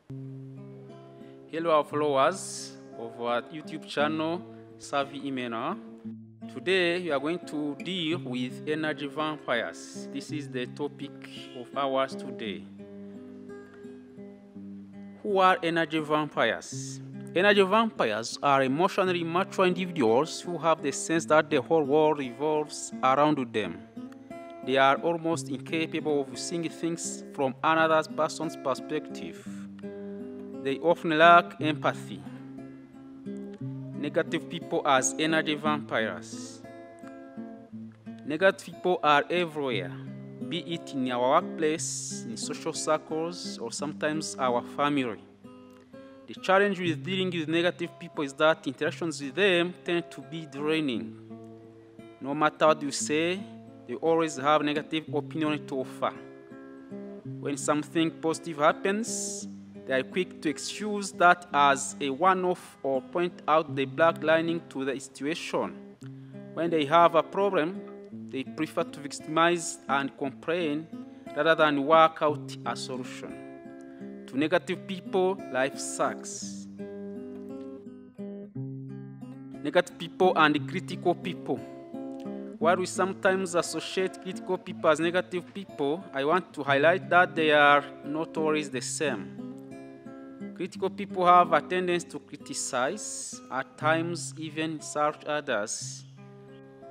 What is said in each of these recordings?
Hello, our followers of our YouTube channel, Savvy Imena. Today, we are going to deal with energy vampires. This is the topic of ours today. Who are energy vampires? Energy vampires are emotionally mature individuals who have the sense that the whole world revolves around them. They are almost incapable of seeing things from another person's perspective. They often lack empathy. Negative people as energy vampires. Negative people are everywhere, be it in our workplace, in social circles, or sometimes our family. The challenge with dealing with negative people is that interactions with them tend to be draining. No matter what you say, they always have negative opinion to offer. When something positive happens, they are quick to excuse that as a one-off or point out the black lining to the situation. When they have a problem, they prefer to victimize and complain rather than work out a solution. To negative people, life sucks. Negative people and critical people. While we sometimes associate critical people as negative people, I want to highlight that they are not always the same. Critical people have a tendency to criticize, at times even insult others.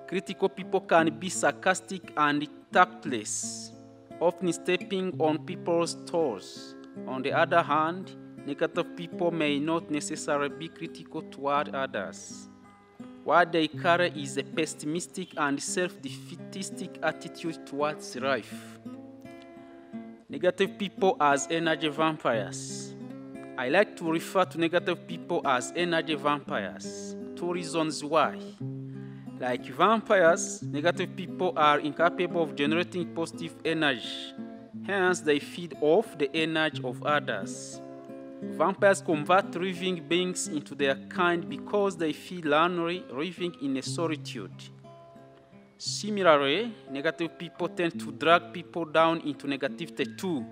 Critical people can be sarcastic and tactless, often stepping on people's toes. On the other hand, negative people may not necessarily be critical toward others. What they carry is a pessimistic and self-defeatistic attitude towards life. Negative people as energy vampires. I like to refer to negative people as energy vampires. Two reasons why. Like vampires, negative people are incapable of generating positive energy. Hence, they feed off the energy of others. Vampires convert living beings into their kind because they feel lonely living in a solitude. Similarly, negative people tend to drag people down into negativity too.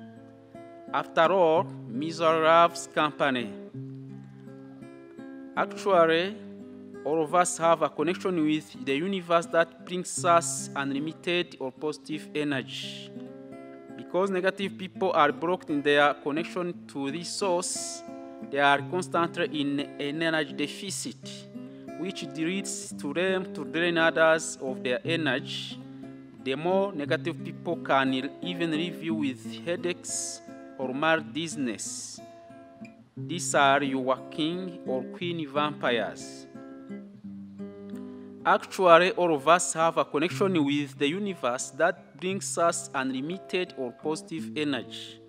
After all, misery loves company. Actually, all of us have a connection with the universe that brings us unlimited or positive energy. Because negative people are blocked in their connection to this source, they are constantly in an energy deficit, which leads to them to drain others of their energy. The more negative people can even leave you with headaches or mild dizziness. These are your king or queen vampires. Actually, all of us have a connection with the universe that brings us unlimited or positive energy.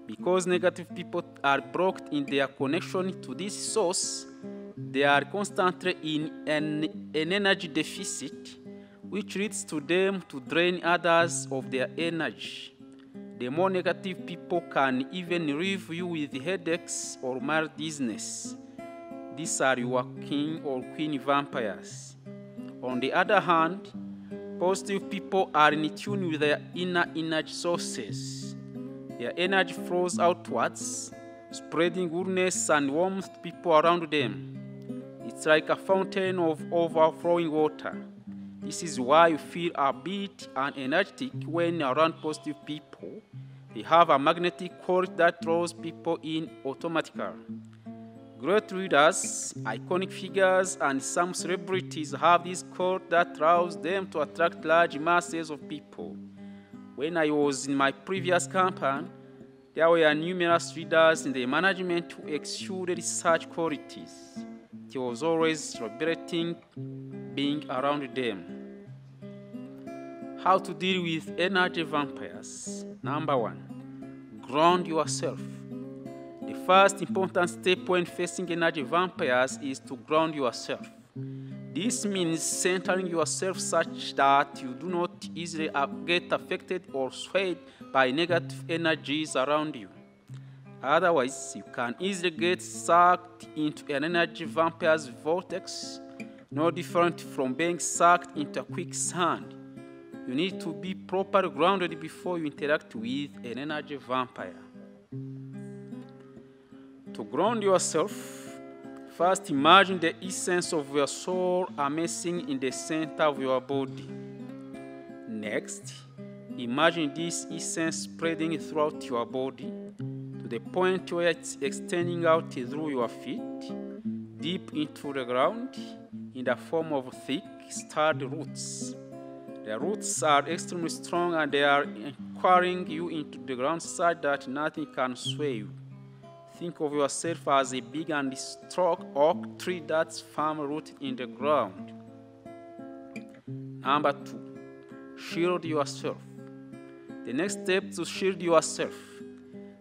Because negative people are blocked in their connection to this source, they are constantly in an energy deficit, which leads to them to drain others of their energy. The more negative people can even leave you with headaches or mild dizziness. These are your king or queen vampires. On the other hand, positive people are in tune with their inner energy sources. Their energy flows outwards, spreading goodness and warmth to people around them. It's like a fountain of overflowing water. This is why you feel upbeat and energetic when around positive people. They have a magnetic quality that draws people in automatically. Great leaders, iconic figures, and some celebrities have this quality that allows them to attract large masses of people. When I was in my previous company, there were numerous leaders in the management who exuded such qualities. It was always liberating being around them. How to deal with energy vampires? Number 1, ground yourself. The first important step when facing energy vampires is to ground yourself. This means centering yourself such that you do not easily get affected or swayed by negative energies around you. Otherwise, you can easily get sucked into an energy vampire's vortex, no different from being sucked into a quicksand. You need to be properly grounded before you interact with an energy vampire. To ground yourself, first imagine the essence of your soul amassing in the center of your body. Next, imagine this essence spreading throughout your body to the point where it's extending out through your feet, deep into the ground, in the form of thick, sturdy roots. The roots are extremely strong and they are anchoring you into the ground such that nothing can sway you. Think of yourself as a big and strong oak tree that's firmly rooted in the ground. Number 2, shield yourself. The next step to shield yourself.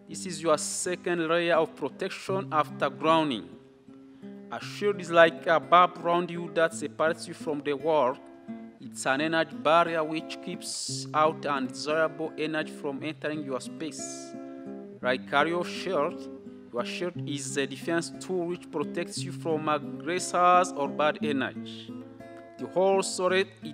This is your second layer of protection after grounding. A shield is like a barbed around you that separates you from the world. It's an energy barrier which keeps out undesirable energy from entering your space. Like your shield is a defense tool which protects you from aggressors or bad energy. It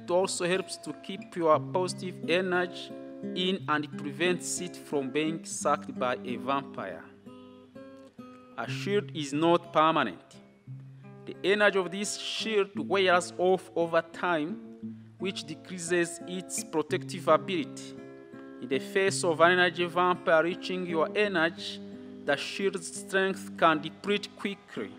also helps to keep your positive energy in and prevents it from being sucked by a vampire. A shield is not permanent. The energy of this shield wears off over time, which decreases its protective ability. In the face of an energy vampire reaching your energy, the shield's strength can deplete quickly.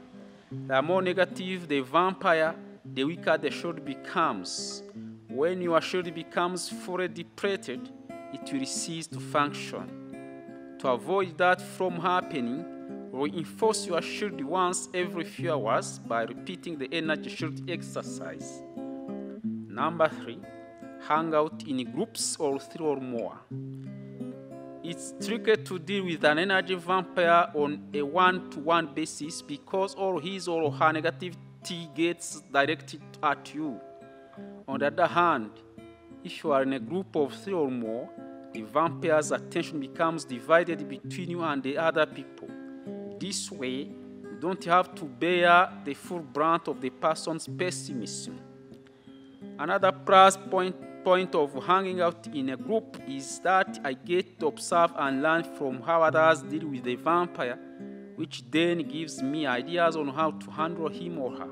The more negative the vampire, the weaker the shield becomes. When your shield becomes fully depleted, it will cease to function. To avoid that from happening, reinforce your shield once every few hours by repeating the energy shield exercise. Number 3, hang out in groups or 3 or more. It's tricky to deal with an energy vampire on a one-to-one basis because all his or her negativity gets directed at you. On the other hand, if you are in a group of 3 or more, the vampire's attention becomes divided between you and the other people. This way, you don't have to bear the full brunt of the person's pessimism. Another plus point of hanging out in a group is that I get to observe and learn from how others deal with the vampire, which then gives me ideas on how to handle him or her.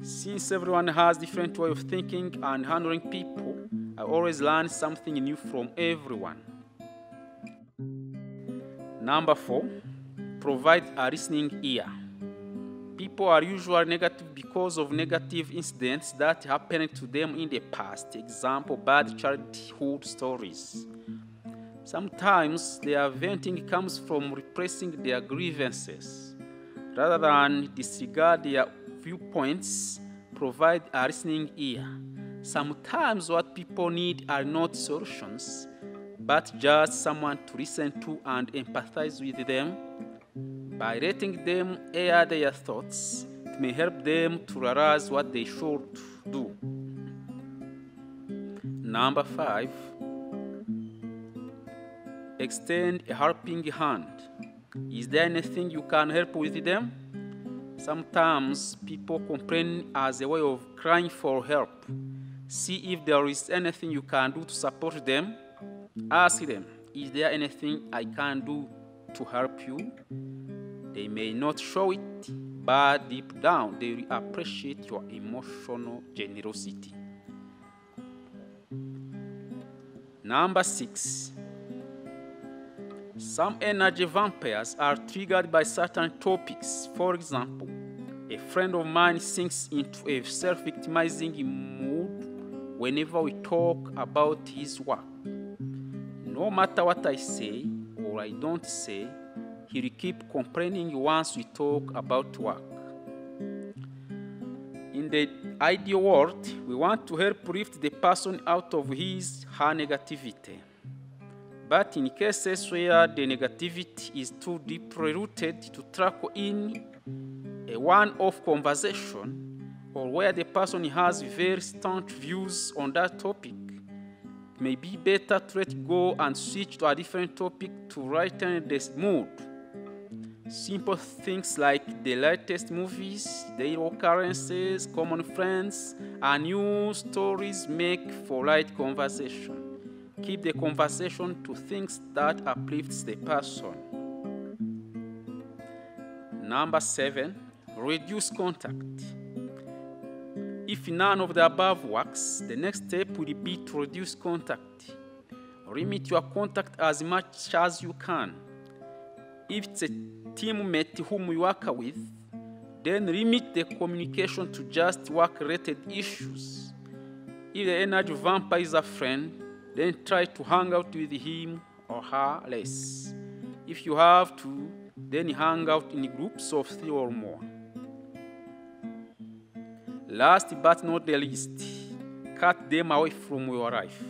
Since everyone has different way of thinking and handling people, I always learn something new from everyone. Number 4, provide a listening ear. People are usually negative because of negative incidents that happened to them in the past. Example, bad childhood stories. Sometimes their venting comes from repressing their grievances. Rather than disregard their viewpoints, provide a listening ear. Sometimes what people need are not solutions, but just someone to listen to and empathize with them. By letting them air their thoughts, it may help them to realize what they should do. Number 5, extend a helping hand. Is there anything you can help with them? Sometimes people complain as a way of crying for help. See if there is anything you can do to support them. Ask them, is there anything I can do to help you? They may not show it, but deep down they will appreciate your emotional generosity. Number 6, some energy vampires are triggered by certain topics. For example, a friend of mine sinks into a self-victimizing mood whenever we talk about his work. No matter what I say or I don't say, he will keep complaining once we talk about work. In the ideal world, we want to help lift the person out of her negativity. But in cases where the negativity is too deeply rooted to tackle in a one-off conversation, or where the person has very staunch views on that topic, it may be better to let go and switch to a different topic to lighten the mood. Simple things like the latest movies, daily occurrences, common friends, and new stories make for light conversation. Keep the conversation to things that uplifts the person. Number 7, reduce contact. If none of the above works, the next step will be to reduce contact. Limit your contact as much as you can. If it's a teammate whom you work with, then limit the communication to just work-related issues. If the energy vampire is a friend, then try to hang out with him or her less. If you have to, then hang out in groups of 3 or more. Last but not the least, cut them away from your life.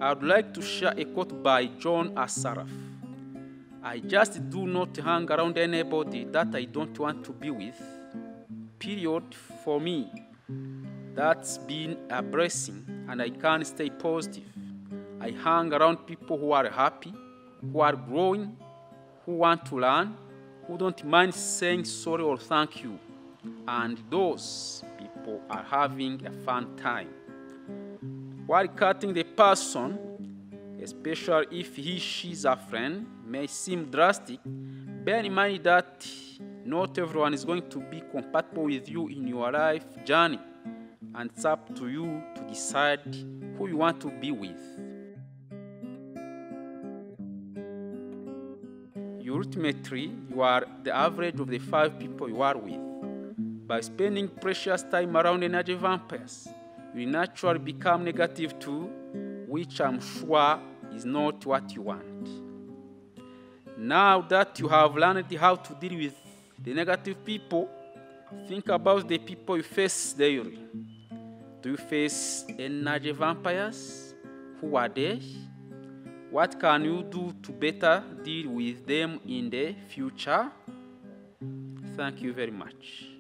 I would like to share a quote by John Assaraf. I just do not hang around anybody that I don't want to be with. Period. For me, that's been a blessing, and I can stay positive. I hang around people who are happy, who are growing, who want to learn, who don't mind saying sorry or thank you. And those people are having a fun time. While cutting the person, especially if she is a friend, may seem drastic, bear in mind that not everyone is going to be compatible with you in your life journey, and it's up to you to decide who you want to be with. Ultimately, you are the average of the 5 people you are with. By spending precious time around energy vampires, you naturally become negative too, which I'm sure is not what you want. Now that you have learned how to deal with the negative people, think about the people you face daily. Do you face energy vampires? Who are they? What can you do to better deal with them in the future? Thank you very much.